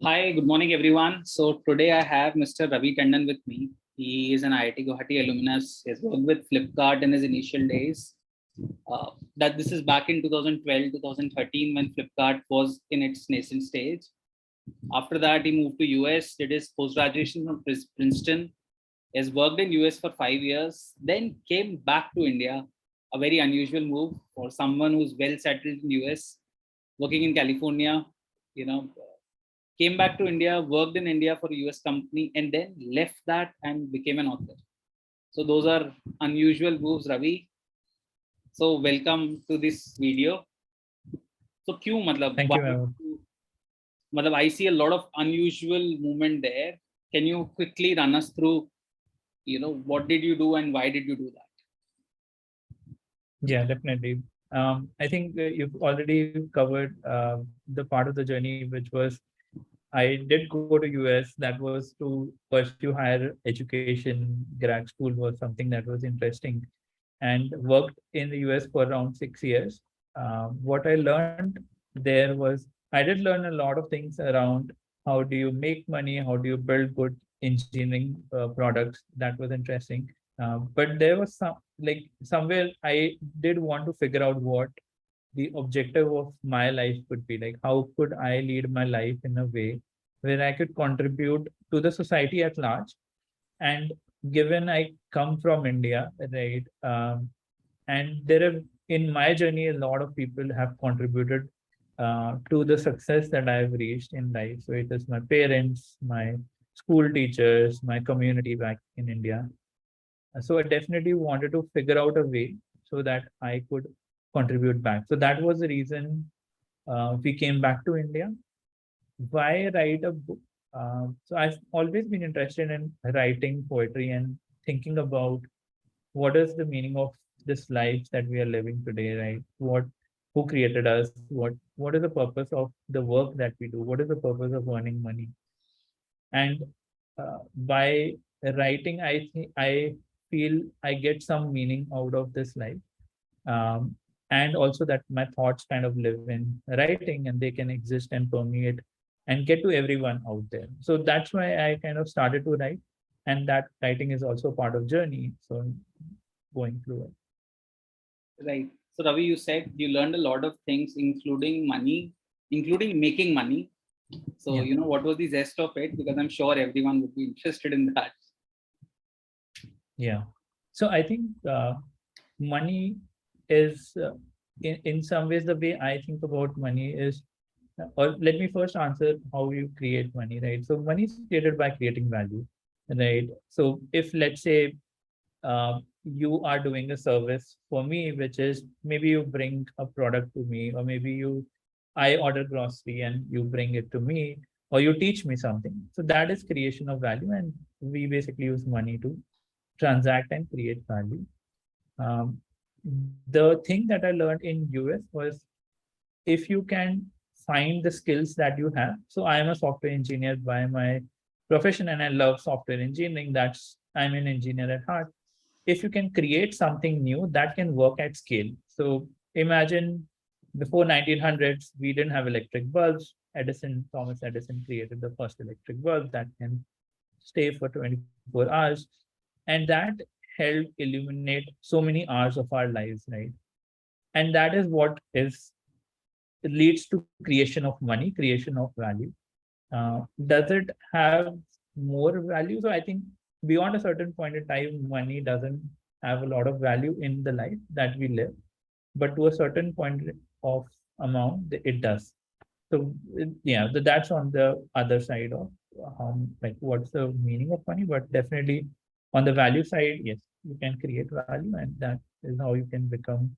Hi, good morning, everyone. So today I have Mr. Ravi Tandon with me. He is an IIT Guwahati alumnus. He has worked with Flipkart in his initial days. That this is back in 2012, 2013 when Flipkart was in its nascent stage. After that, he moved to US, did his post-graduation from Princeton. He has worked in US for 5 years, then came back to India. A very unusual move for someone who's well settled in US, working in California. You know, came back to India, worked in India for a US company, and then left that and became an author. So those are unusual moves, Ravi. So welcome to this video. So क्यों मतलब Thank why you, Vaibhav. मतलब I see a lot of unusual movement there. Can you quickly run us through, what did you do and why did you do that? Yeah, definitely. I think you've already covered the part of the journey, which was I did go to US. That was to pursue higher education. Grad school was something that was interesting, and worked in the US for around 6 years. What I learned there was I did learn a lot of things around how do you make money, how do you build good engineering products. That was interesting. But there was somewhere I did want to figure out what the objective of my life could be. Like, how could I lead my life in a way where I could contribute to the society at large? And given I come from India, right, and there are in my journey, a lot of people have contributed to the success that I've reached in life. So it is my parents, my school teachers, my community back in India. So I definitely wanted to figure out a way so that I could contribute back. So that was the reason we came back to India. Why write a book? So I've always been interested in writing poetry and thinking about what is the meaning of this life that we are living today, right? Who created us? What is the purpose of the work that we do? What is the purpose of earning money? And by writing, I feel I get some meaning out of this life, um, and also that my thoughts kind of live in writing and they can exist and permeate and get to everyone out there. So that's why I kind of started to write, and that writing is also part of journey. So going through it. Right. So Ravi, you said you learned a lot of things, including money, including making money. So, Yeah. what was the zest of it? Because I'm sure everyone would be interested in that. Yeah. So I think money is in some ways the way I think about money is, or let me first answer how you create money, right? So money is created by creating value, right? So if let's say you are doing a service for me, which is maybe you bring a product to me, or maybe I order grocery and you bring it to me, or you teach me something. So that is creation of value, and we basically use money to transact and create value. Um, the thing that I learned in US was if you can find the skills that you have. So I am a software engineer by my profession, and I love software engineering. That's I'm an engineer at heart. If you can create something new that can work at scale. So imagine before 1900s, we didn't have electric bulbs. Thomas Edison created the first electric bulb that can stay for 24 hours. And that helped illuminate so many hours of our lives, right? And that is what is it leads to creation of money, creation of value. Does it have more value? So I think beyond a certain point in time, money doesn't have a lot of value in the life that we live, but to a certain point of amount, it does. So yeah, that's on the other side of like what's the meaning of money, but definitely on the value side, yes, you can create value, and that is how you can become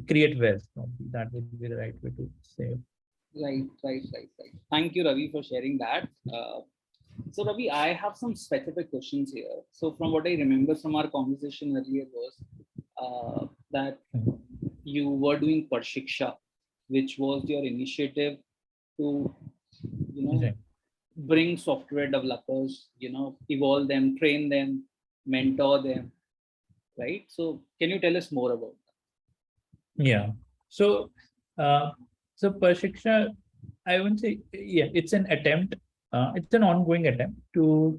create wealth. Probably. That would be the right way to say it. Right. Thank you, Ravi, for sharing that. So, Ravi, I have some specific questions here. So, from what I remember from our conversation earlier was that you were doing Parshiksha, which was your initiative to, you know, Right. bring software developers, evolve them, train them, mentor them, right? So, can you tell us more about Yeah. So, uh, so Pershiksha, I wouldn't say, yeah, it's an attempt. It's an ongoing attempt to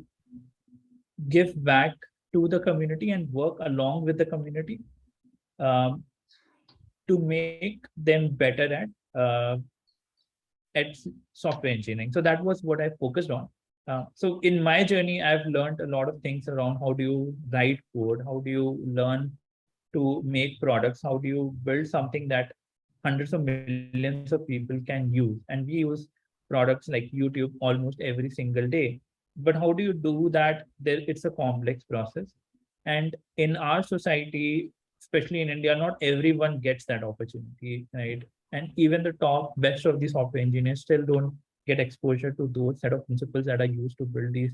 give back to the community and work along with the community, um, to make them better at software engineering. So that was what I focused on. So in my journey, I've learned a lot of things around how do you write code, how do you learn to make products, how do you build something that hundreds of millions of people can use. And we use products like YouTube almost every single day. But how do you do that? It's a complex process. And in our society, especially in India, not everyone gets that opportunity, right? And even the top best of the software engineers still don't get exposure to those set of principles that are used to build these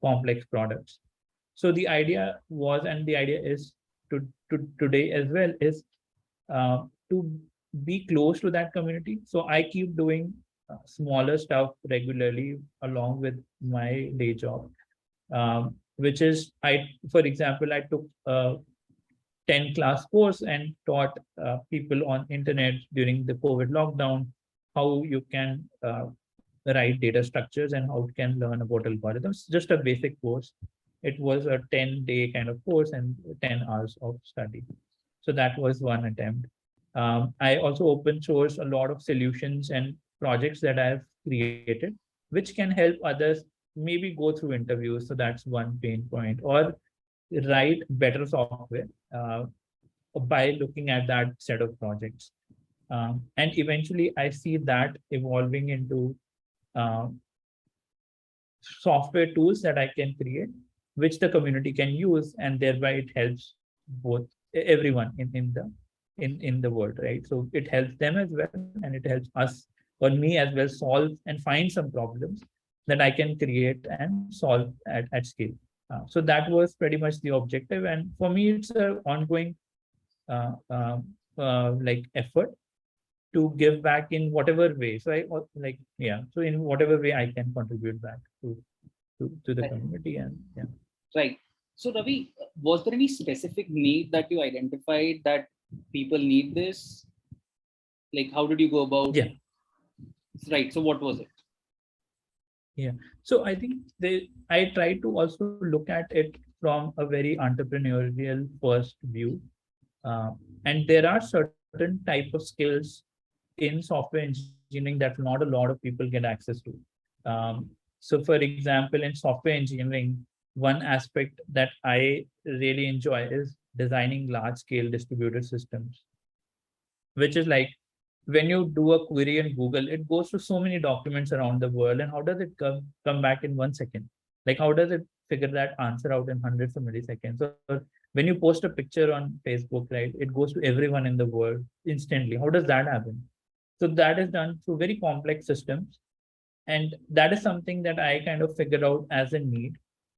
complex products. So the idea was, and the idea is to today as well, is to be close to that community. So I keep doing smaller stuff regularly along with my day job, which is for example, I took a 10 class course and taught people on internet during the COVID lockdown how you can write data structures and how you can learn about algorithms. Just a basic course. It was a 10-day kind of course and 10 hours of study. So that was one attempt. I also open source a lot of solutions and projects that I've created, which can help others maybe go through interviews. So that's one pain point, or write better software by looking at that set of projects. And eventually, I see that evolving into uh, software tools that I can create, which the community can use, and thereby it helps both everyone in the world, right? So it helps them as well, and it helps us or me as well solve and find some problems that I can create and solve at scale. So that was pretty much the objective, and for me, it's an ongoing like effort to give back in whatever way. So like, yeah. So in whatever way I can contribute back to the Right. community, and yeah. Right. So Ravi, was there any specific need that you identified that people need this? Like, how did you go about? Yeah. Right. So what was it? Yeah. So I think I try to also look at it from a very entrepreneurial first view. And there are certain type of skills in software engineering that not a lot of people get access to. So for example, in software engineering, one aspect that I really enjoy is designing large scale distributed systems, which is like when you do a query in Google, it goes to so many documents around the world. And how does it come back in 1 second? Like, how does it figure that answer out in hundreds of milliseconds? Or when you post a picture on Facebook, right, it goes to everyone in the world instantly. How does that happen? So that is done through very complex systems. And that is something that I kind of figured out as a need.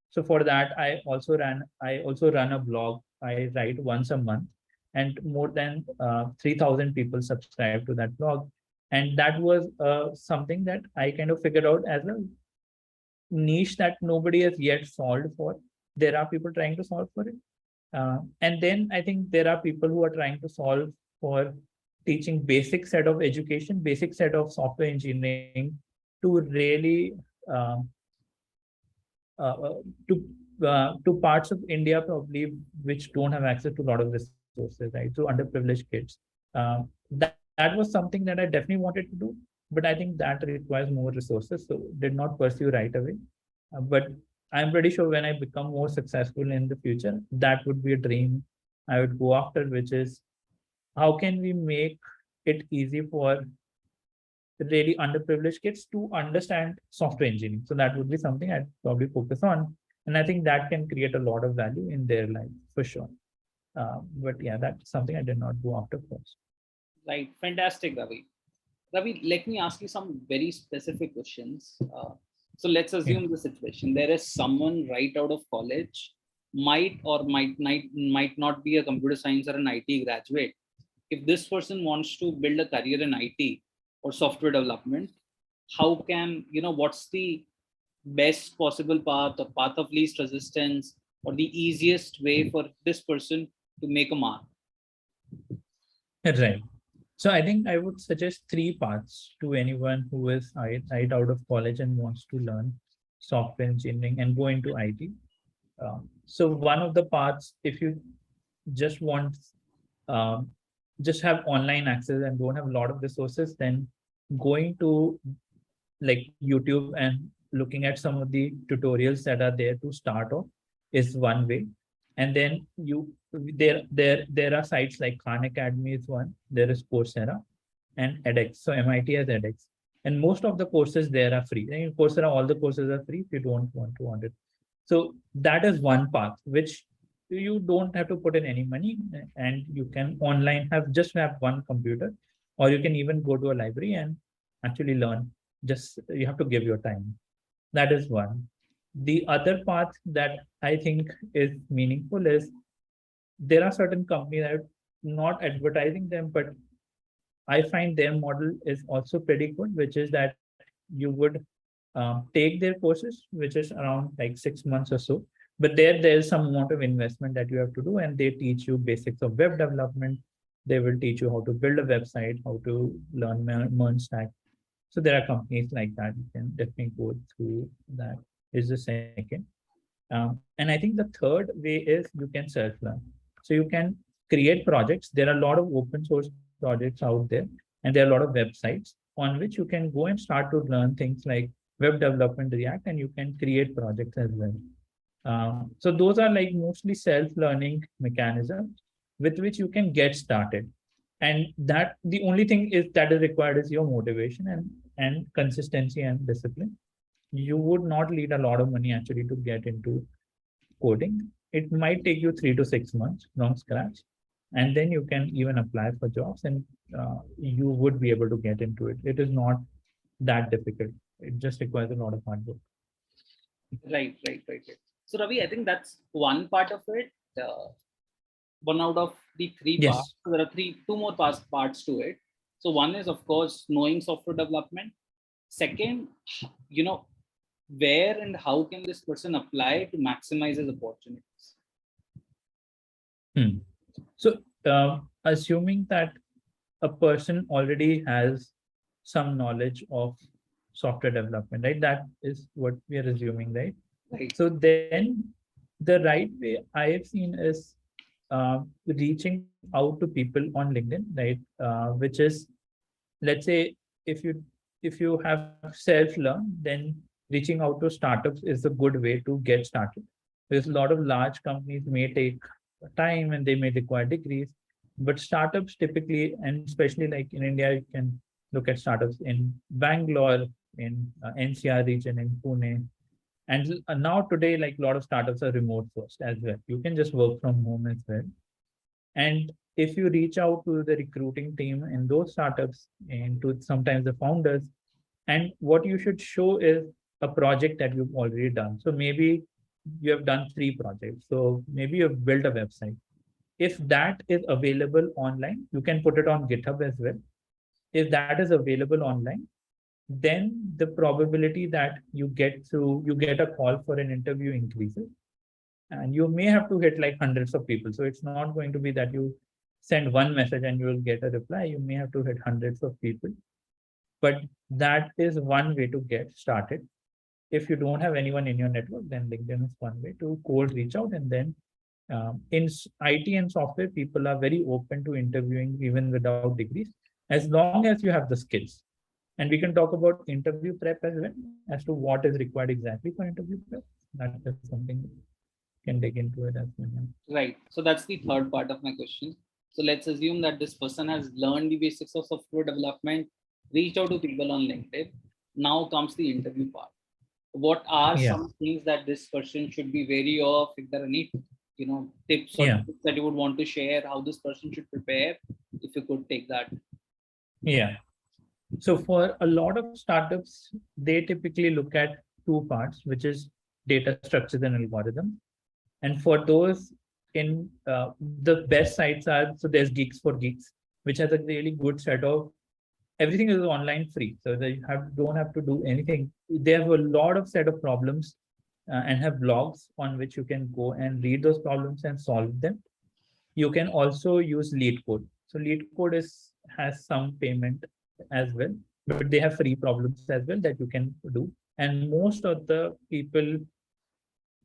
So for that, I also run a blog. I write once a month, and more than 3,000 people subscribe to that blog. And that was something that I kind of figured out as a niche that nobody has yet solved for. There are people trying to solve for it. And then I think there are people who are trying to solve for teaching basic set of education, basic set of software engineering to really uh, uh, to to parts of India probably which don't have access to a lot of resources, right? So underprivileged kids. That was something that I definitely wanted to do, but I think that requires more resources, so did not pursue right away. But I'm pretty sure when I become more successful in the future, that would be a dream I would go after, which is how can we make it easy for really underprivileged kids to understand software engineering. So that would be something I'd probably focus on. And I think that can create a lot of value in their life for sure. But yeah, that's something I did not go after first. Right. Fantastic, Ravi. Ravi, let me ask you some very specific questions. So let's Yeah. assume the situation. There is someone right out of college, might not be a computer science or an IT graduate. If this person wants to build a career in IT or software development, how can, what's the best possible path or path of least resistance or the easiest way for this person to make a mark? Right. So I think I would suggest three paths to anyone who is right out of college and wants to learn software engineering and go into IT. So one of the paths, if you just want, um, just have online access and don't have a lot of resources, then going to like YouTube and looking at some of the tutorials that are there to start off is one way. And then there are sites like Khan Academy is one, there is Coursera and edX. So MIT has edX. And most of the courses there are free. In Coursera, all the courses are free if you don't want it. So that is one path, which you don't have to put in any money and you can online have one computer, or you can even go to a library and actually learn. Just you have to give your time. That is one. The other path that I think is meaningful is there are certain companies that are not advertising them, but I find their model is also pretty good, which is that you would take their courses, which is around like 6 months or so. But there is some amount of investment that you have to do, and they teach you basics of web development. They will teach you how to build a website, how to learn Merge stack. So there are companies like that. You can definitely go through that. Is the second. And I think the third way is you can self-learn. So you can create projects. There are a lot of open source projects out there, and there are a lot of websites on which you can go and start to learn things like web development, React, and you can create projects as well. So those are like mostly self-learning mechanisms with which you can get started. And that the only thing is that is required is your motivation and consistency and discipline. You would not need a lot of money actually to get into coding. It might take you 3 to 6 months from scratch, and then you can even apply for jobs, and you would be able to get into it. It is not that difficult. It just requires a lot of hard work. Right. So Ravi, I think that's one part of it. One out of the three parts. Yes. So there are two more parts to it. So one is, of course, knowing software development. Second, where and how can this person apply to maximize his opportunities? So, assuming that a person already has some knowledge of software development, right? That is what we are assuming, right? Right. So then the right way I have seen is reaching out to people on LinkedIn, right? Which is, let's say, if you have self-learn, then reaching out to startups is a good way to get started. There's a lot of large companies may take time and they may require degrees, but startups typically, and especially like in India, you can look at startups in Bangalore, in NCR region, in Pune. And now today, like a lot of startups are remote first as well. You can just work from home as well. And if you reach out to the recruiting team in those startups and to sometimes the founders, and what you should show is a project that you've already done. So maybe you have done 3 projects. So maybe you've built a website. If that is available online, you can put it on GitHub as well. If that is available online, then the probability that you get a call for an interview increases. And you may have to hit like hundreds of people. So it's not going to be that you send one message and you will get a reply. You may have to hit hundreds of people. But that is one way to get started. If you don't have anyone in your network, then LinkedIn is one way to cold reach out. And then in IT and software, people are very open to interviewing even without degrees, as long as you have the skills. And we can talk about interview prep as well, as to what is required exactly for interview prep. That is something can dig into it as well. Right. So that's the third part of my question. So let's assume that this person has learned the basics of software development, reached out to people on LinkedIn. Now comes the interview part. What are some things that this person should be wary of? If there are any, tips or tips that you would want to share, how this person should prepare, if you could take that. Yeah. So for a lot of startups, they typically look at 2 parts, which is data structures and algorithms. And for those in the best sites are, so there's Geeks for Geeks, which has a really good set of, everything is online free. So they don't have to do anything. They have a lot of set of problems and have blogs on which you can go and read those problems and solve them. You can also use Lead Code. So Lead Code is has some payment as well, but they have free problems as well that you can do. And most of the people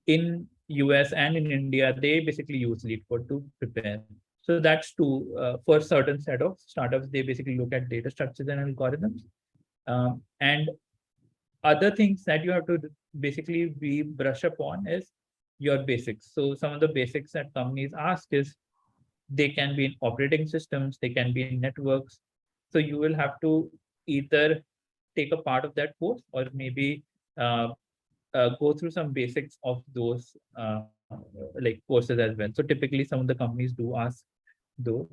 in US and in India, they basically use lead code to prepare. So that's for certain set of startups, they basically look at data structures and algorithms. And other things that you have to basically be brush up on is your basics. So some of the basics that companies ask is they can be in operating systems, they can be in networks. So you will have to either take a part of that course or maybe uh, go through some basics of those like courses as well. So typically some of the companies do ask those.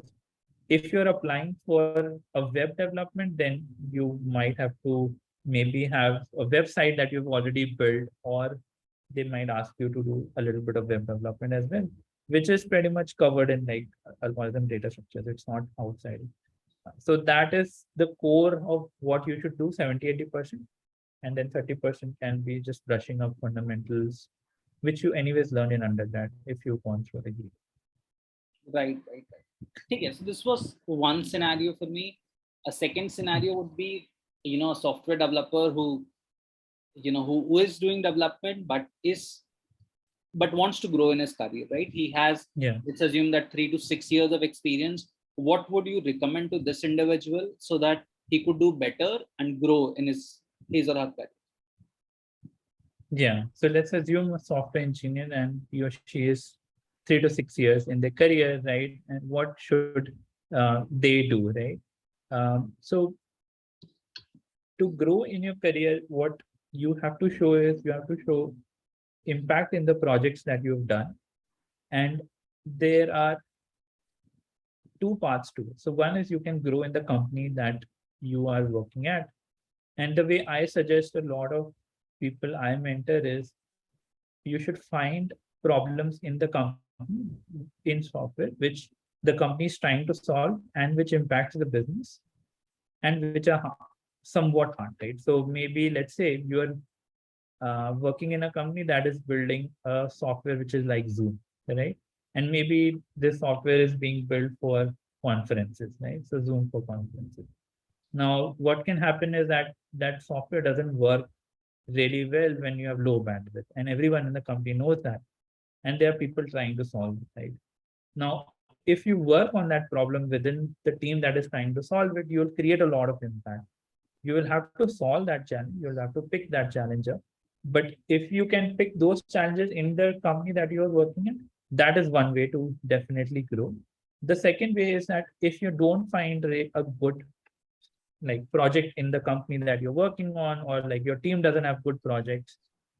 If you're applying for a web development, then you might have to maybe have a website that you've already built, or they might ask you to do a little bit of web development as well, which is pretty much covered in like algorithm data structures. It's not outside. So that is the core of what you should do, 70-80%. And then 30% can be just brushing up fundamentals, which you anyways learn in undergrad if you've gone through the degree. Right. Okay, so this was one scenario for me. A second scenario would be, a software developer who is doing development but wants to grow in his career, right? He has, Yeah. let's assume that 3 to 6 years of experience. What would you recommend to this individual so that he could do better and grow in his or her career? Yeah. So let's assume a software engineer and he or she is 3 to 6 years in their career, right? And what should they do, right? So to grow in your career, what you have to show is you have to show impact in the projects that you've done. And there are two parts to it. So one is you can grow in the company that you are working at. And the way I suggest a lot of people I mentor is you should find problems in the company in software, which the company is trying to solve and which impacts the business and which are somewhat hard, right? So maybe let's say you're working in a company that is building a software which is like Zoom, right? And maybe this software is being built for conferences, right? So Zoom for conferences. Now, what can happen is that that software doesn't work really well when you have low bandwidth, and everyone in the company knows that. And there are people trying to solve it, right? Now, if you work on that problem within the team that is trying to solve it, you'll create a lot of impact. You will have to solve that challenge. You'll have to pick that challenger. But if you can pick those challenges in the company that you're working in, that is one way to definitely grow. The second way is that if you don't find a good like project in the company that you're working on, or like your team doesn't have good projects,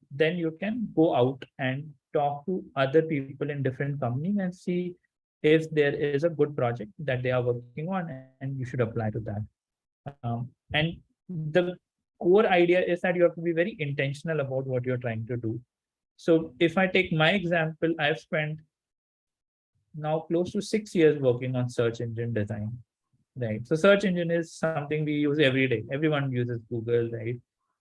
then you can go out and talk to other people in different companies and see if there is a good project that they are working on, and you should apply to that. And the core idea is that you have to be very intentional about what you're trying to do. So if I take my example, I've spent now close to 6 years working on search engine design. Right. So search engine is something we use every day. Everyone uses Google, right?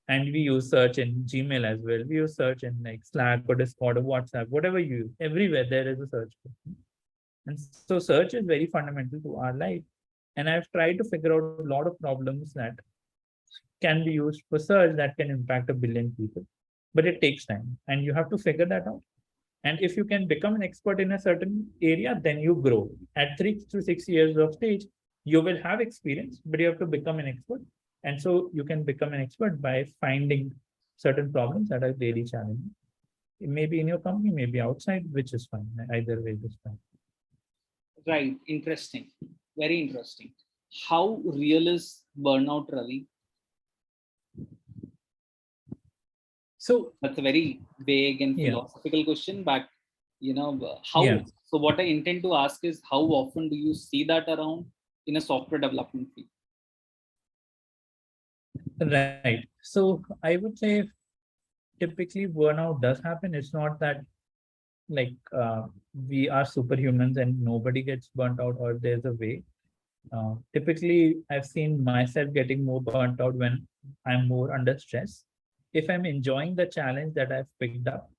And we use search in Gmail as well. We use search in like Slack or Discord or WhatsApp, whatever you use. Everywhere there is a search button. And so search is very fundamental to our life. And I've tried to figure out a lot of problems that can be used for search that can impact a billion people. But it takes time and you have to figure that out. And if you can become an expert in a certain area, then you grow. At 3 to 6 years of stage, you will have experience, but you have to become an expert. And so you can become an expert by finding certain problems that are really challenging. Maybe in your company, maybe outside, which is fine. Either way is fine. Right. Interesting. Very interesting. How real is burnout, Ravi? So that's a very vague and philosophical question, but how? Yeah. So what I intend to ask is, how often do you see that around in a software development field? Right. So I would say typically burnout does happen. It's not that like we are superhumans and nobody gets burnt out or there's a way. Typically, I've seen myself getting more burnt out when I'm more under stress. If I'm enjoying the challenge that I've picked up.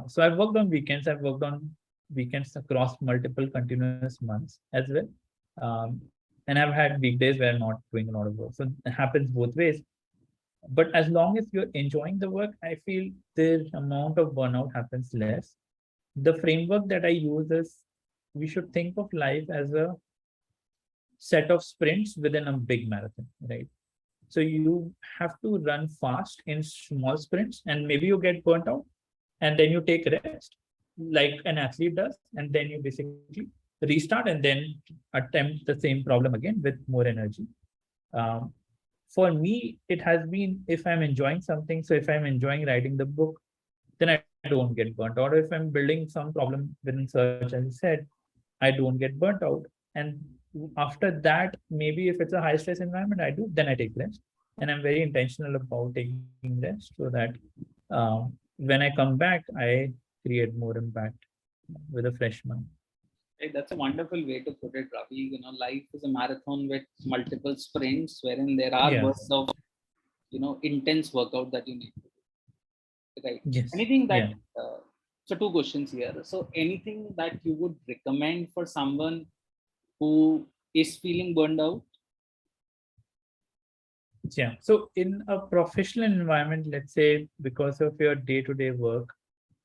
So I've worked on weekends. I've worked on weekends across multiple continuous months as well. And I've had weekdays where I'm not doing a lot of work. So it happens both ways. But as long as you're enjoying the work, I feel the amount of burnout happens less. The framework that I use is we should think of life as a set of sprints within a big marathon, right? So you have to run fast in small sprints, and maybe you get burnt out, and then you take rest, like an athlete does, and then you basically restart and then attempt the same problem again with more energy. Um, for me, it has been if I'm enjoying something. So if I'm enjoying writing the book, then I don't get burnt out. Or if I'm building some problem within search, as I said, I don't get burnt out. And after that, maybe if it's a high stress environment, I do, then I take rest. And I'm very intentional about taking rest so that when I come back, I create more impact with a fresh mind. Right, that's a wonderful way to put it, Ravi. Life is a marathon with multiple sprints, wherein there are Yeah. bursts of, intense workout that you need to do. Right. Yes. Anything that, Yeah. so two questions here. So anything that you would recommend for someone who is feeling burned out? Yeah. So in a professional environment, let's say because of your day-to-day work,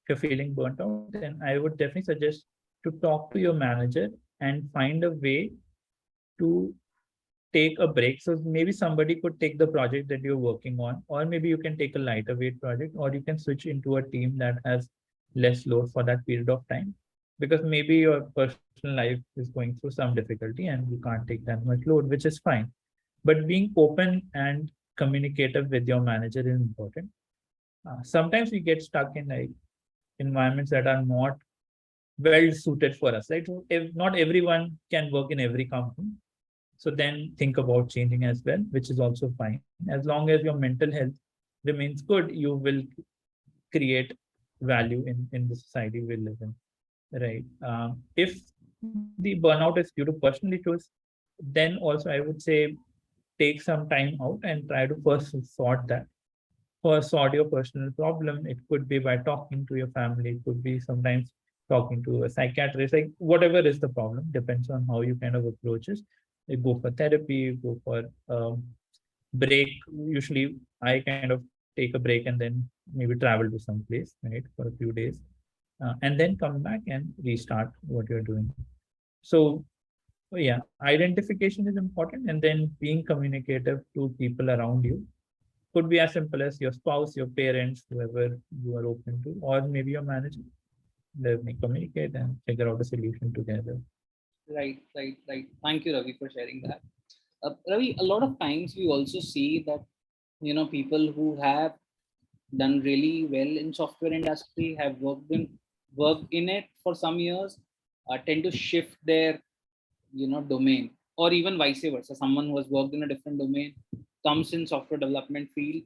if you're feeling burnt out, then I would definitely suggest to talk to your manager and find a way to take a break. So maybe somebody could take the project that you're working on, or maybe you can take a lighter weight project, or you can switch into a team that has less load for that period of time. Because maybe your personal life is going through some difficulty and you can't take that much load, which is fine. But being open and communicative with your manager is important. Sometimes we get stuck in like environments that are not well suited for us, right? So if not everyone can work in every company, so then think about changing as well, which is also fine. As long as your mental health remains good, you will create value in the society we live in, right? If the burnout is due to personal issues, then also I would say take some time out and try to first sort that. First, sort your personal problem. It could be by talking to your family. It could be sometimes talking to a psychiatrist. Like whatever is the problem, depends on how you kind of approach it. You go for therapy, go for break. Usually, I kind of take a break and then maybe travel to some place, right, for a few days, and then come back and restart what you're doing. So yeah, identification is important, and then being communicative to people around you could be as simple as your spouse, your parents, whoever you are open to, or maybe your manager. They may communicate and figure out a solution together. Right, right, right. Thank you, Ravi, for sharing that. Ravi, a lot of times we also see that, people who have done really well in software industry, have worked in it for some years, tend to shift their, domain, or even vice versa. Someone who has worked in a different domain comes in software development field.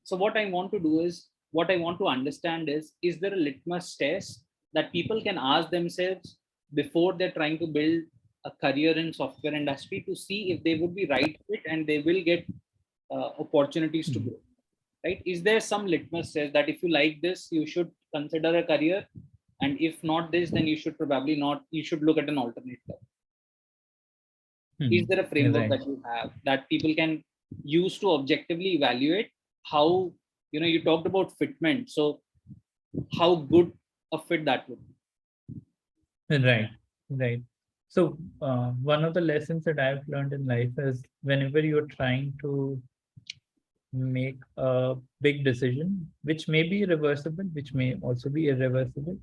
So what I want to understand is there a litmus test that people can ask themselves before they're trying to build a career in software industry to see if they would be right fit and they will get opportunities to Mhm. grow, right? Is there some litmus test that if you like this, you should consider a career, and if not this, then you should probably not, you should look at an alternate career? Is there a framework Right. that you have that people can use to objectively evaluate how, you talked about fitment, so how good a fit that would be? Right. Right. So one of the lessons that I've learned in life is whenever you're trying to make a big decision, which may be reversible, which may also be irreversible,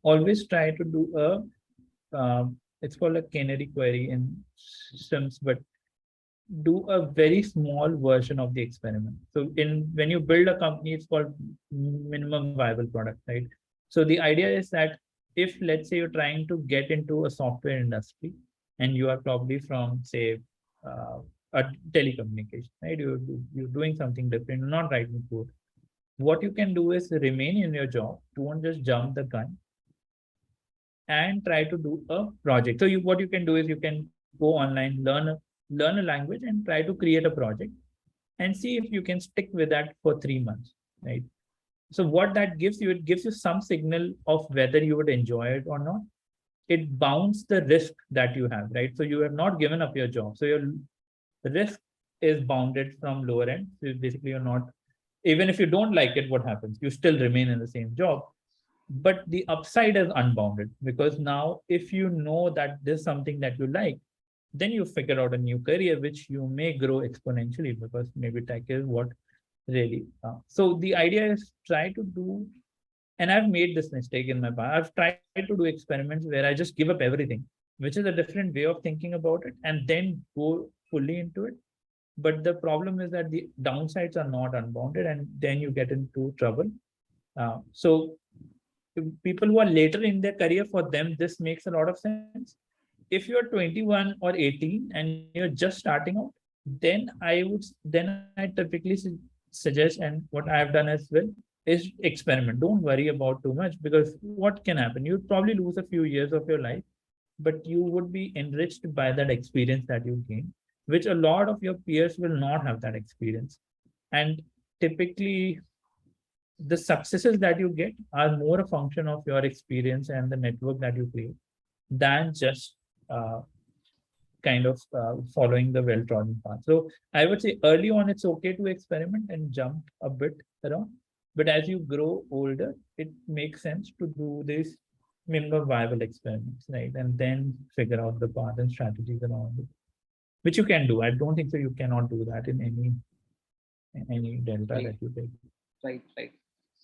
always try to do it's called a canary query in systems, but do a very small version of the experiment. So in when you build a company, it's called minimum viable product, right? So the idea is that if let's say you're trying to get into a software industry and you are probably from say uh, a telecommunication, right? You're doing something different, you're not writing code. What you can do is remain in your job, don't just jump the gun and try to do a project. So you what you can do is you can go online, learn a language and try to create a project and see if you can stick with that for 3 months, right? So what that gives you, it gives you some signal of whether you would enjoy it or not. it bounds the risk that you have, right? So you have not given up your job. So your risk is bounded from lower end. So basically, you're not, even if you don't like it, what happens? You still remain in the same job. But the upside is unbounded, because now if you know that this is something that you like, then you figure out a new career which you may grow exponentially, because maybe tech is what really. So the idea is try to do, and I've made this mistake in my past. I've tried to do experiments where I just give up everything, which is a different way of thinking about it, and then go fully into it. But the problem is that the downsides are not unbounded, and then you get into trouble. So people who are later in their career, for them, this makes a lot of sense. If you're 21 or 18 and you're just starting out, then I typically suggest, and what I have done as well, is experiment. Don't worry about too much, because what can happen? You'd probably lose a few years of your life, but you would be enriched by that experience that you gain, which a lot of your peers will not have that experience. And typically, the successes that you get are more a function of your experience and the network that you create than just uh, following the well-trodden path. So I would say early on, it's okay to experiment and jump a bit around. But as you grow older, it makes sense to do these minimum viable experiments, right? And then figure out the path and strategies around it, which you can do. I don't think so. You cannot do that in any delta Right, that you take. right.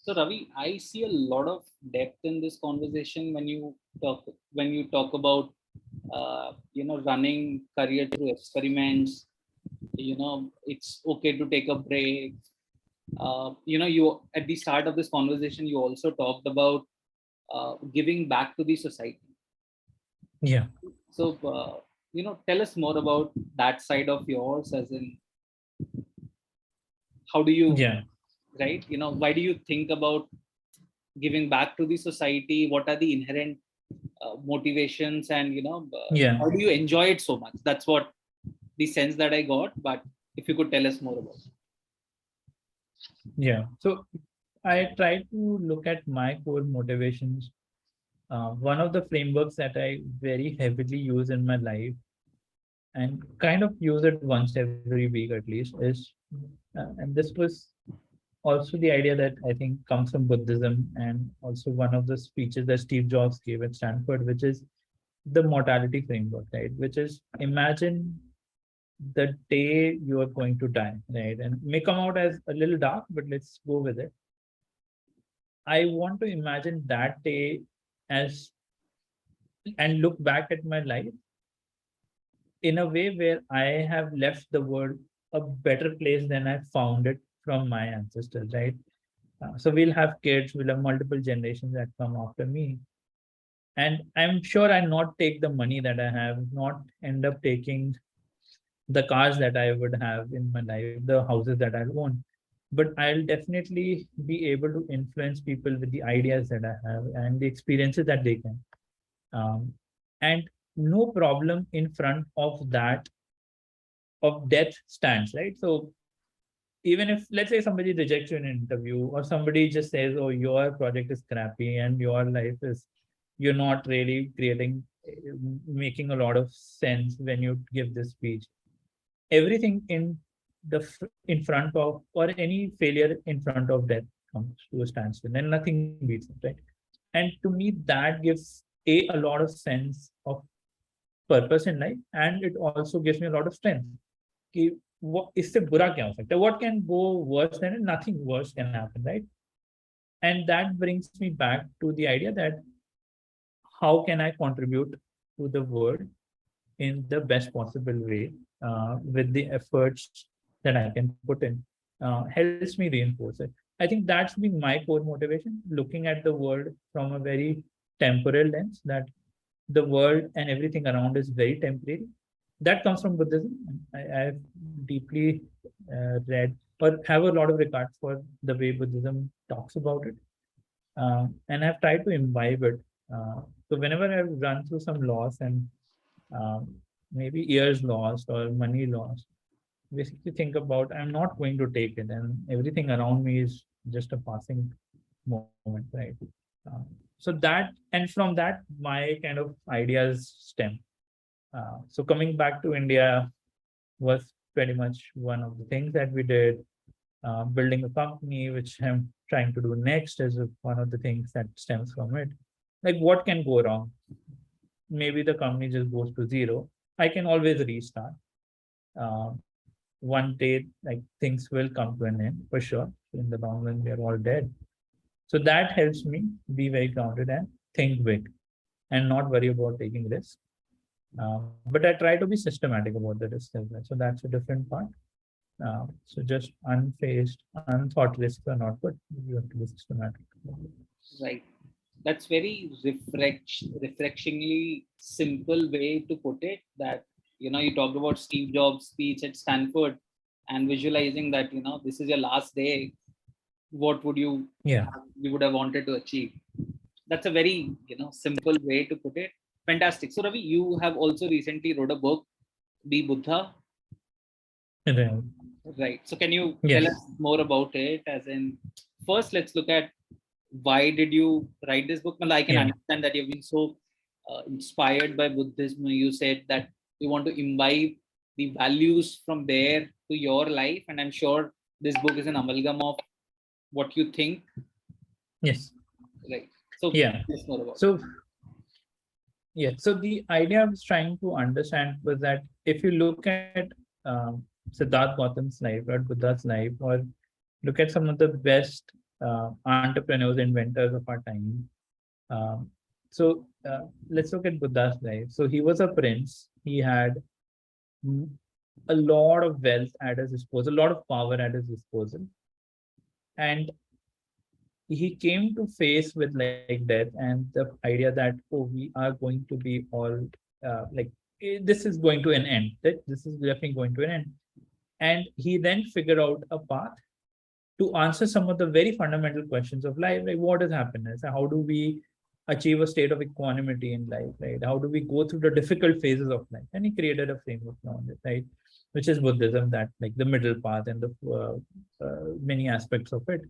So Ravi, I see a lot of depth in this conversation when you talk about running career through experiments. It's okay to take a break. You at the start of this conversation, you also talked about giving back to the society. Yeah. So tell us more about that side of yours, as in how do you, Yeah. right? Why do you think about giving back to the society? What are the inherent motivations, and Yeah. how do you enjoy it so much? That's what the sense that I got. But if you could tell us more about it. Yeah. So I try to look at my core motivations. One of the frameworks that I very heavily use in my life, and kind of use it once every week at least, is, and this was also the idea that I think comes from Buddhism, and also one of the speeches that Steve Jobs gave at Stanford, which is the mortality framework, right? Which is, imagine the day you are going to die, right? And it may come out as a little dark, but let's go with it. I want to imagine that day as, and look back at my life in a way where I have left the world a better place than I found it from my ancestors, right? So we'll have kids, we'll have multiple generations that come after me. And I'm sure I'll not take the money that I have, not end up taking the cars that I would have in my life, the houses that I'll own. But I'll definitely be able to influence people with the ideas that I have and the experiences that they can. And no problem in front of that, of death stands, right? So even if, let's say, somebody rejects you in an interview, or somebody just says, oh, your project is crappy and your life is, you're not really creating, making a lot of sense when you give this speech. Everything in front of, or any failure in front of death comes to a standstill, and nothing beats it, right? And to me, that gives a lot of sense of purpose in life, and it also gives me a lot of strength. कि वो इससे बुरा क्या हो सकता है? What can go worse than it? Nothing worse can happen, right? And that brings me back to the idea that how can I contribute to the world in the best possible way, with the efforts that I can put in, helps me reinforce it. I think that's been my core motivation, looking at the world from a very temporal lens, that the world and everything around is very temporary. That comes from Buddhism. I've deeply read, or have a lot of regard for the way Buddhism talks about it, and I've tried to imbibe it. So whenever I've run through some loss, and um, maybe years lost or money lost, basically think about, I'm not going to take it, and everything around me is just a passing moment, right? So that, and from that, my kind of ideas stem. So coming back to India was pretty much one of the things that we did. Building a company, which I'm trying to do next, is one of the things that stems from it. Like, what can go wrong? Maybe the company just goes to zero. I can always restart. Uh, One day, like, things will come to an end for sure. In the long run, we are all dead. So that helps me be very grounded and think big and not worry about taking risks. But I try to be systematic about the risk as well. So that's a different part. So just unfazed, unthought risks are not good. You have to be systematic. Right. That's very refreshingly simple way to put it. That, you talked about Steve Jobs' speech at Stanford and visualizing that, this is your last day. What would you would have wanted to achieve? That's a very, simple way to put it. Fantastic. So Ravi, you have also recently wrote a book, Be Buddha. Right. Right. So can you tell us more about it? As in, first, let's look at why did you write this book? Well, I can understand that you've been so inspired by Buddhism. You said that you want to imbibe the values from there to your life, and I'm sure this book is an amalgam of what you think. Yes. Right. So more about so the idea I was trying to understand was that if you look at Siddhartha Gautam's life or Buddha's life, or look at some of the best entrepreneurs, inventors of our time. Let's look at Buddha's life. So he was a prince. He had a lot of wealth at his disposal, a lot of power at his disposal. And he came to face with like death and the idea that, oh, we are going to be all this is going to an end. That this is definitely going to an end. And he then figured out a path to answer some of the very fundamental questions of life, like what is happiness? How do we achieve a state of equanimity in life, right? How do we go through the difficult phases of life? And he created a framework around it, right? Which is Buddhism, that like the middle path and the many aspects of it.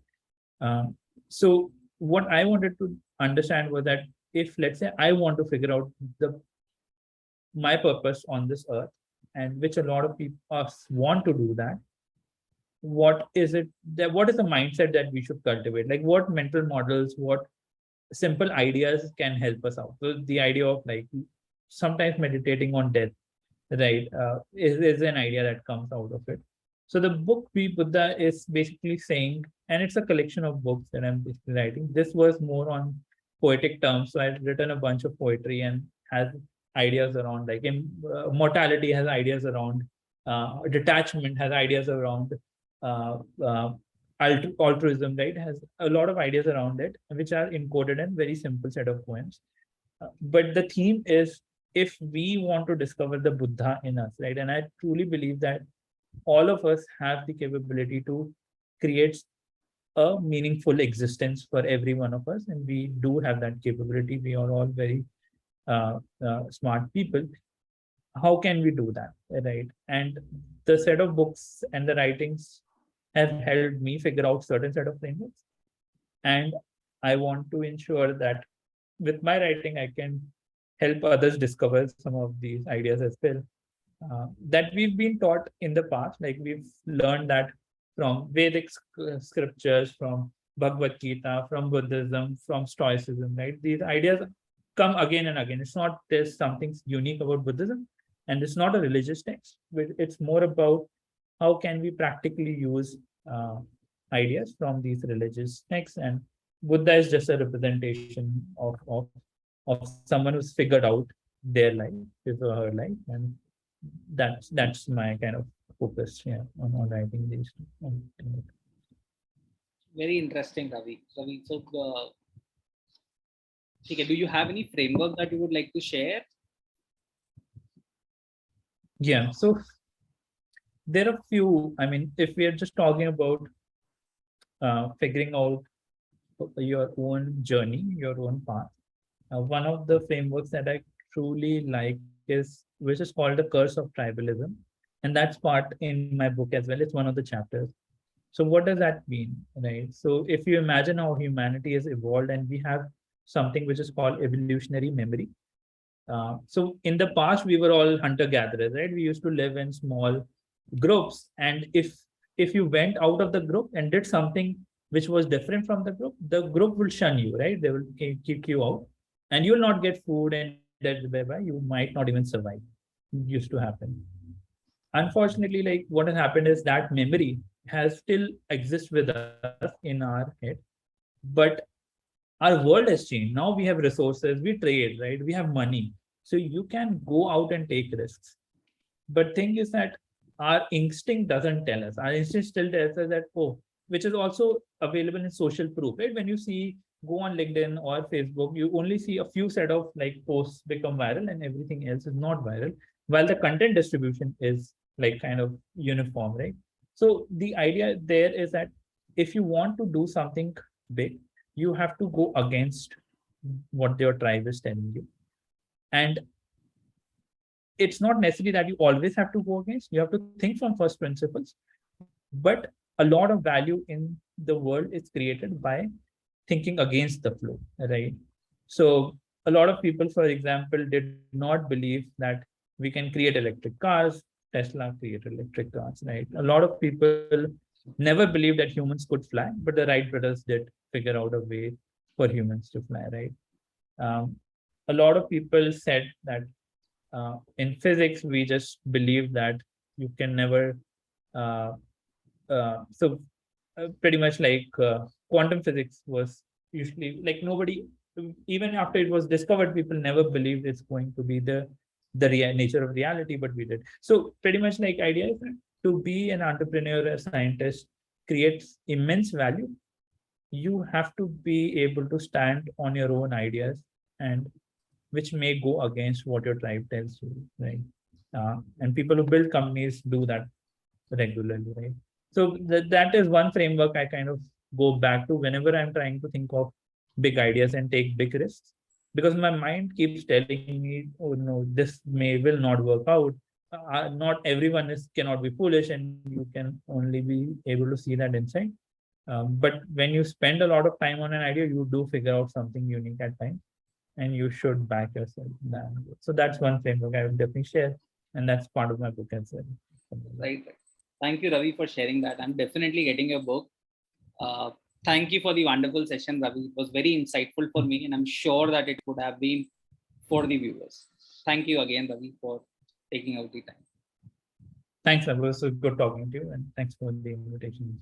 So what I wanted to understand was that if, let's say, I want to figure out my purpose on this earth, and which a lot of people want to do that, what is it that, what is the mindset that we should cultivate? Like, what mental models, what simple ideas can help us out? So the idea of like sometimes meditating on death, right, is an idea that comes out of it. So the book Be Buddha is basically saying, and it's a collection of books that I'm basically writing. This was more on poetic terms. So I've written a bunch of poetry and has ideas around like mortality, has ideas around detachment, has ideas around uh, uh, altruism, right? Has a lot of ideas around it, which are encoded in very simple set of poems. But the theme is, if we want to discover the Buddha in us, right? And I truly believe that all of us have the capability to create a meaningful existence for every one of us, and we do have that capability. We are all very smart people. How can we do that, right? And the set of books and the writings have helped me figure out certain set of frameworks, and I want to ensure that with my writing I can help others discover some of these ideas as well, that we've been taught in the past. Like, we've learned that from Vedic scriptures, from Bhagavad Gita, from Buddhism, from Stoicism, right? These ideas come again and again. It's not there's something unique about Buddhism, and it's not a religious text, but it's more about how can we practically use ideas from these religious texts. And Buddha is just a representation of someone who's figured out their life, his or her life, and that's my kind of focus, on writing these. Very interesting, Ravi. So, do you have any framework that you would like to share? Yeah, so there are few. I mean, if we are just talking about figuring out your own journey, your own path, one of the frameworks that I truly like is, which is called the curse of tribalism, and that's part in my book as well. It's one of the chapters. So what does that mean, right? So if you imagine how humanity has evolved, and we have something which is called evolutionary memory. So in the past, we were all hunter-gatherers, right? We used to live in small groups. And if you went out of the group and did something which was different from the group will shun you, right? They will kick you out and you will not get food, and that thereby you might not even survive. It used to happen. Unfortunately, like what has happened is that memory has still exists with us in our head, but our world has changed. Now we have resources, we trade, right? We have money. So you can go out and take risks. But thing is that our instinct doesn't tell us. Our instinct still tells us that, oh, which is also available in social proof, right? When you see, go on LinkedIn or Facebook, you only see a few set of like posts become viral and everything else is not viral, while the content distribution is like kind of uniform, right? So the idea there is that if you want to do something big, you have to go against what your tribe is telling you. And it's not necessary that you always have to go against. You have to think from first principles. But a lot of value in the world is created by thinking against the flow, right? So a lot of people, for example, did not believe that we can create electric cars. Tesla created electric cars, right? A lot of people never believed that humans could fly, but the Wright brothers did figure out a way for humans to fly, right? A lot of people said that in physics, we just believe that you can never. Uh, Pretty much like quantum physics was usually like nobody, even after it was discovered, people never believed it's going to be the nature of reality, but we did. So pretty much like idea is that to be an entrepreneur, a scientist creates immense value. You have to be able to stand on your own ideas, and which may go against what your tribe tells you, right? And people who build companies do that regularly, right? So that is one framework I kind of go back to whenever I'm trying to think of big ideas and take big risks, because my mind keeps telling me, oh no, this will not work out. Not everyone cannot be foolish, and you can only be able to see that inside. But when you spend a lot of time on an idea, you do figure out something unique at times, and you should back yourself. So that's one framework I would definitely share, and that's part of my book as well. Right. Thank you, Ravi, for sharing that. I'm definitely getting your book. Thank you for the wonderful session, Ravi. It was very insightful for me, and I'm sure that it would have been for the viewers. Thank you again, Ravi, for taking out the time. Thanks, Ravi. It was good talking to you, and thanks for the invitation.